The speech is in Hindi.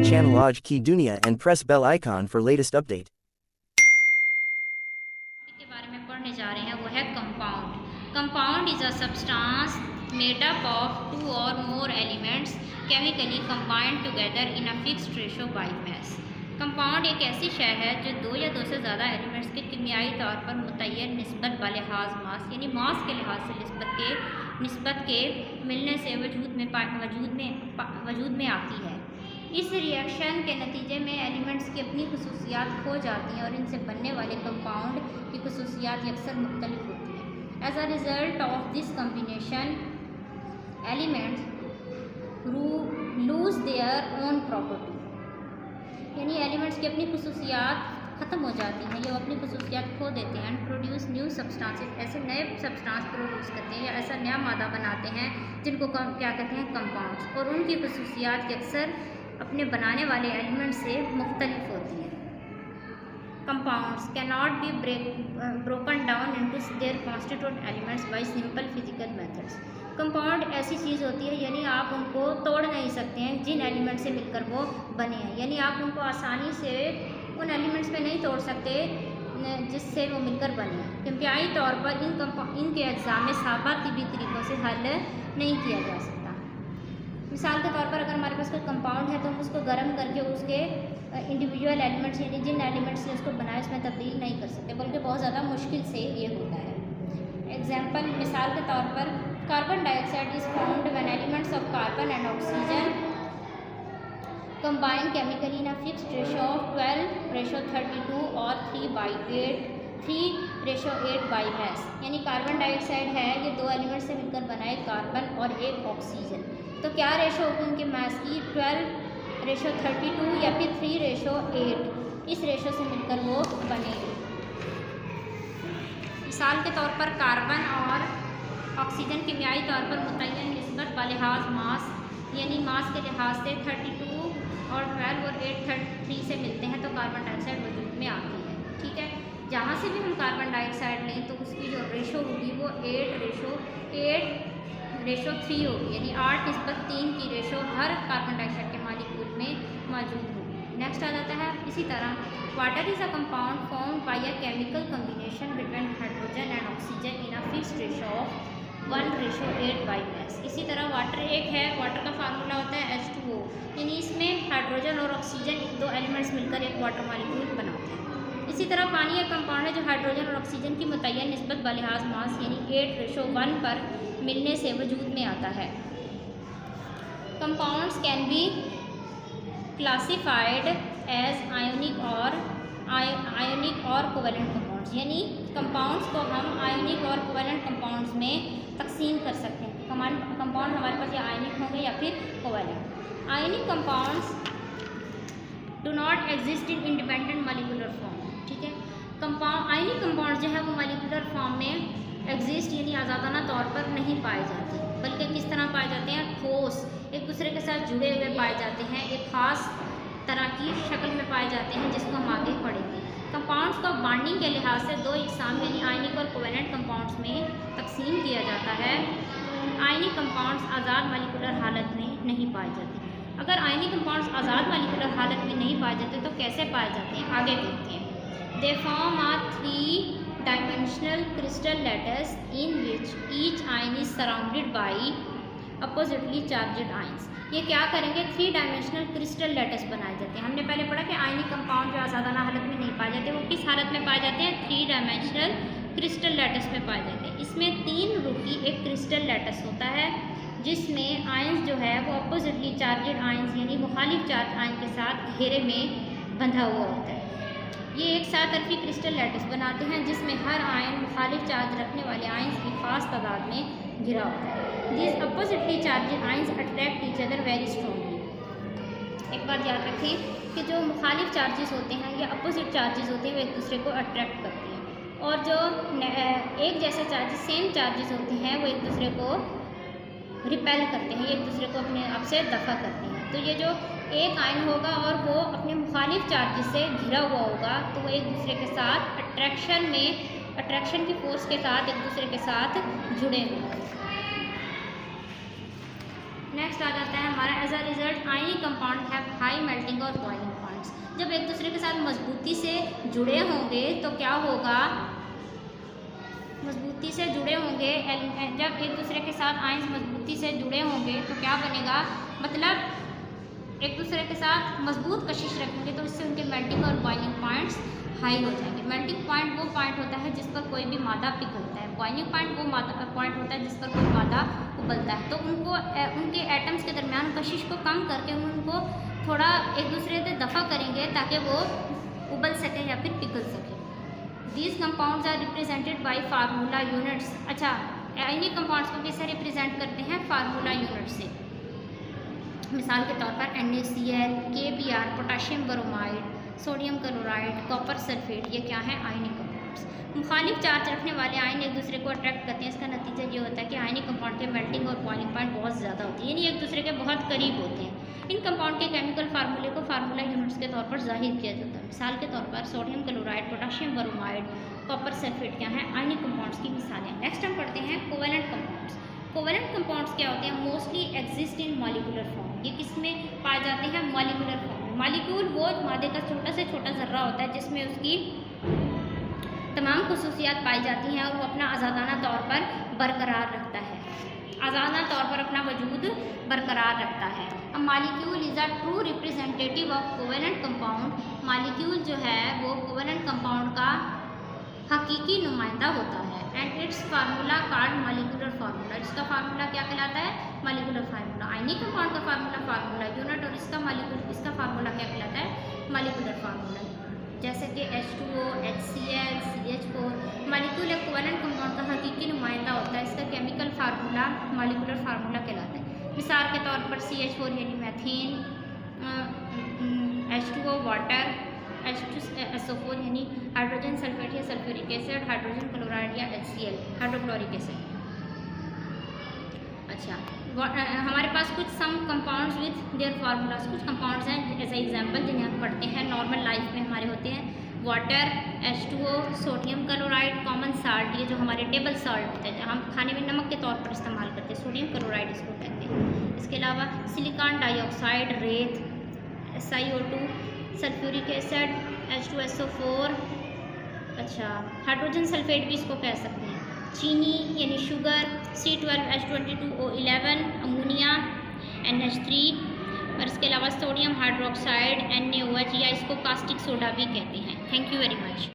channel Aaj Ki Dunia and press bell icon for latest update. के बारे में पढ़ने जा रहे हैं वो है compound. Compound is a substance made up of two or more elements chemically combined together in a fixed ratio by mass. Compound एक ऐसी शय है जो दो या दो से ज़्यादा एलिमेंट्स के कीमियाई तौर पर मुतय्यन निस्बत बलिहाज मास यानी मास के लिहाज से निस्बत के मिलने से वजूद में आती है। इस रिएक्शन के नतीजे में एलिमेंट्स की अपनी खसूसियात खो जाती हैं और इनसे बनने वाले कंपाउंड की खसूसियात अक्सर मुख्तलिफ होती हैं। As a result of this combination elements lose their own property, यानी एलिमेंट्स की अपनी खसूसियात ख़त्म हो जाती हैं या वो अपनी खसूसियात खो देते हैं। एंड प्रोड्यूस न्यू सब्सटेंसेस, ऐसे नए सब्सटेंस प्रोड्यूस करते हैं या ऐसा नया मादा बनाते हैं जिनको क्या कहते हैं कंपाउंड्स, और उनकी खसूसियात अक्सर अपने बनाने वाले एलिमेंट से मुख्तलिफ होती हैं। Compounds can not be broken down into their constituent elements bye simple physical methods. Compound ऐसी चीज़ होती है यानी आप उनको तोड़ नहीं सकते हैं जिन एलिमेंट से मिलकर वो बने हैं, यानी आप उनको आसानी से उन एलिमेंट्स में नहीं तोड़ सकते जिससे वो मिलकर बने हैं। किमियाई तौर पर इनके अज्जा में साबातिबी तरीक़ों से हल नहीं किया जा सकता। मिसाल के तौर पर अगर हमारे पास कोई कंपाउंड है तो हम उसको गर्म करके उसके इंडिविजुअल एलिमेंट्स यानी जिन एलिमेंट्स से उसको बनाया उसमें तब्दील नहीं कर सकते, बल्कि बहुत ज़्यादा मुश्किल से ये होता है। एग्जाम्पल, मिसाल के तौर पर carbon dioxide is found when elements of carbon and oxygen combine chemically in a fixed ratio of 12:32 और 3:8 by mass। यानी कार्बन डाइऑक्साइड है, ये दो एलिमेंट से मिलकर बना है, कार्बन और एक ऑक्सीजन। तो क्या रेशो होगी उनके मास की? 12:32 या फिर 3:8, इस रेशो से मिलकर वो बनेगी। मिसाल के तौर पर कार्बन और ऑक्सीजन कीमियाई तौर पर मुतय्यन निस्बत बलिहाज मास यानी मास के लिहाज से 32 और 12 और 8 3 से मिलते हैं तो कार्बन डाइऑक्साइड वजूद में आती है। ठीक है, जहाँ से भी हम कार्बन डाइऑक्साइड लें तो उसकी जो रेशो होगी वो 8:3 होगी, यानी 8:3 की रेशो हर कार्बन डाइऑक्साइड के मॉलिक्यूल में मौजूद होगी। नेक्स्ट आ जाता है इसी तरह, water is a compound formed by a chemical combination between hydrogen and oxygen in a fixed ratio of 1:8 by mass। इसी तरह वाटर एक है, वाटर का फार्मूला होता है H2O, यानी इसमें हाइड्रोजन और ऑक्सीजन दो एलिमेंट्स मिलकर एक वाटर मॉलिक्यूल बनाते हैं। इसी तरह पानी एक कंपाउंड है जो हाइड्रोजन और ऑक्सीजन की मुतय्यन निस्बत बलिहाज मास यानी 8:1 पर मिलने से वजूद में आता है। Compounds can be classified as ionic और कोवेलेंट कंपाउंड्स, यानी कंपाउंड्स को हम आयोनिक और कोवेलेंट कंपाउंड्स में तकसीम कर सकते हैं। कंपाउंड हमारे पास या आयनिक होंगे या फिर covalent. Ionic compounds do not exist in independent molecular form. ठीक है, आयनिक कंपाउंड जो है वो मॉलिक्यूलर फॉर्म में एग्जिस्ट यानी आज़ादाना तौर पर नहीं पाए जाते, बल्कि किस तरह पाए जाते हैं? ठोस, एक दूसरे के साथ जुड़े हुए पाए जाते हैं, एक ख़ास तरह की शक्ल में पाए जाते हैं जिसको हम आगे पढ़ेंगे। कंपाउंड्स को बॉन्डिंग के लिहाज से दो इकसाम यानी आयनिक और कोवेलेंट कंपाउंड्स में तकसीम किया जाता है। आयनिक कंपाउंड्स आज़ाद मॉलिक्यूलर हालत में नहीं पाए जाते। अगर आयनिक कंपाउंड्स आज़ाद मॉलिक्यूलर हालत में नहीं पाए जाते तो कैसे पाए जाते हैं, आगे देखते हैं। They form a 3-dimensional crystal lattice in which each ion is surrounded by oppositely charged ions। ये क्या करेंगे? 3-dimensional crystal lattice बनाए जाते हैं। हमने पहले पढ़ा कि आयनिक कंपाउंड जो आज़ादाना हालत में नहीं पाए जाते वो किस हालत में पाए जाते हैं? 3-dimensional crystal lattice में पाए जाते हैं। इसमें 3 रुखी एक क्रिस्टल लैटिस होता है जिसमें आयंस जो है वो अपोजिटली चार्जड आयंस यानी मुखालिफ चार्ज आयन के साथ घेरे में बंधा हुआ होता है। ये एक सात तरफी क्रिस्टल लैटिस बनाते हैं जिसमें हर आयन मुखालिफ चार्ज रखने वाले आयंस की खास तादाद में घिरा होता है। These oppositely charged ions attract each other very strongly। एक बात याद रखें कि जो मुखालिफ चार्जेस होते हैं या अपोजिट चार्जेस होते हैं वो एक दूसरे को अट्रैक्ट करते हैं, और जो एक जैसे चार्जेस सेम चार्जेस होते हैं वो एक दूसरे को रिपेल करते हैं, एक दूसरे को अपने आप से दफ़ा करते हैं। तो ये जो एक आयन होगा और वो अपने मुखालिफ चार्जेस से घिरा हुआ होगा तो वो एक दूसरे के साथ अट्रैक्शन की फोर्स के साथ एक दूसरे के साथ जुड़े हुए। नेक्स्ट आ जाता है हमारा as a result ionic compound have high melting और बॉइलिंग पॉइंट्स। जब एक दूसरे के साथ मजबूती से जुड़े होंगे तो क्या होगा, मजबूती से जुड़े होंगे, जब एक दूसरे के साथ आयंस मजबूती से जुड़े होंगे तो क्या बनेगा, मतलब एक दूसरे के साथ मजबूत कशिश रखेंगे तो इससे उनके मेल्टिंग और बॉइलिंग पॉइंट्स हाई हो जाएंगे। मेल्टिंग पॉइंट वो पॉइंट होता है जिस पर कोई भी मादा पिघलता है, बॉइलिंग पॉइंट वो मादा पॉइंट होता है जिस पर कोई मादा उबलता है। तो उनको उनके एटम्स के दरमियान कशिश को कम करके उनको थोड़ा एक दूसरे से दफ़ा करेंगे ताकि वो उबल सके या फिर पिघल सके। These compounds are represented by formula units. अच्छा, आयनिक कंपाउंड्स को कैसे रिप्रेजेंट करते हैं, फार्मूला यूनिट से। मिसाल के तौर पर NaCl, KBr, potassium bromide, sodium chloride, copper sulphate, ये क्या है, आयनिक कंपाउंड्स। मुखालिफ चार्ज रखने वाले आयन एक दूसरे को अट्रैक्ट करते हैं। इसका नतीजा ये होता है कि आयनिक कंपाउंड के मेल्टिंग और बॉइलिंग पॉइंट बहुत ज़्यादा होती है, यानी एक दूसरे के बहुत करीब होते हैं। इन कंपाउंड के केमिकल फार्मूले को फार्मूला यूनिट्स के तौर पर जाहिर किया जाता है। मिसाल के तौर पर sodium chloride, potassium bromide, copper sulphate क्या है, आयनिक कंपाउंड्स की मिसालें। नेक्स्ट हम पढ़ते हैं कोवेलेंट कंपाउंड्स। कोवेलेंट कंपाउंड्स क्या होते हैं, mostly exist in molecular form. ये किस में पाए जाते हैं, मॉलिक्यूलर फॉर्म में। मॉलिक्यूल वो मादे का छोटा से छोटा ज़र्रा होता है जिसमें उसकी तमाम खुसूसियात पाई जाती हैं और वो अपना आज़ादाना तौर पर बरकरार रखता है, आज़ादाना तौर पर अपना वजूद बरकरार रखता है। अब molecule is a true representative of covalent compound. Molecule जो है वो कोवेलेंट कंपाउंड का हकीकी नुमाइंदा होता है। And it's formula card molecular formula. इसका फार्मूला क्या कहलाता है, मॉलिक्यूलर फार्मूला। आयनिक कंपाउंड का फार्मूला फार्मूला यूनिट और इसका फार्मूला क्या कहलाता है, मॉलिक्यूलर फार्मूला। जैसे कि H2O, HCl, CH4। मॉलिक्यूल एक कोवेलेंट कंपाउंड का हकीकी नुमाइंदा होता है। इसका केमिकल फार्मूला मॉलिक्यूलर फार्मूला कहलाता है। मिसाल के तौर पर CH4 यानी मैथेन, H2O वाटर, H2SO4 यानी हाइड्रोजन सल्फेट या सल्फ्यूरिक एसिड, हाइड्रोजन क्लोराइड या HCl हाइड्रोक्लोरिक एसिड। अच्छा, हमारे पास कुछ सम कंपाउंड्स विथ देयर फार्मूलाज। कुछ कंपाउंड्स हैं एज एग्जांपल जिन्हें हम पढ़ते हैं नॉर्मल लाइफ में हमारे होते हैं। Water, H2O, sodium chloride, common salt, ये जो हमारे टेबल साल्ट होते हैं हम खाने में नमक के तौर पर इस्तेमाल करते हैं, सोडियम क्लोराइड इसको कहते हैं। इसके अलावा सिलिकॉन डाइऑक्साइड, रेत, SiO2, सल्फ्यूरिक एसिड, H2SO4। अच्छा, हाइड्रोजन सल्फेट भी इसको कह सकते हैं। चीनी यानी शुगर, C12H22O11, अमोनिया, NH3 और इसके अलावा सोडियम हाइड्रोक्साइड, NaOH, या इसको कास्टिक सोडा भी कहते हैं। Thank you very much.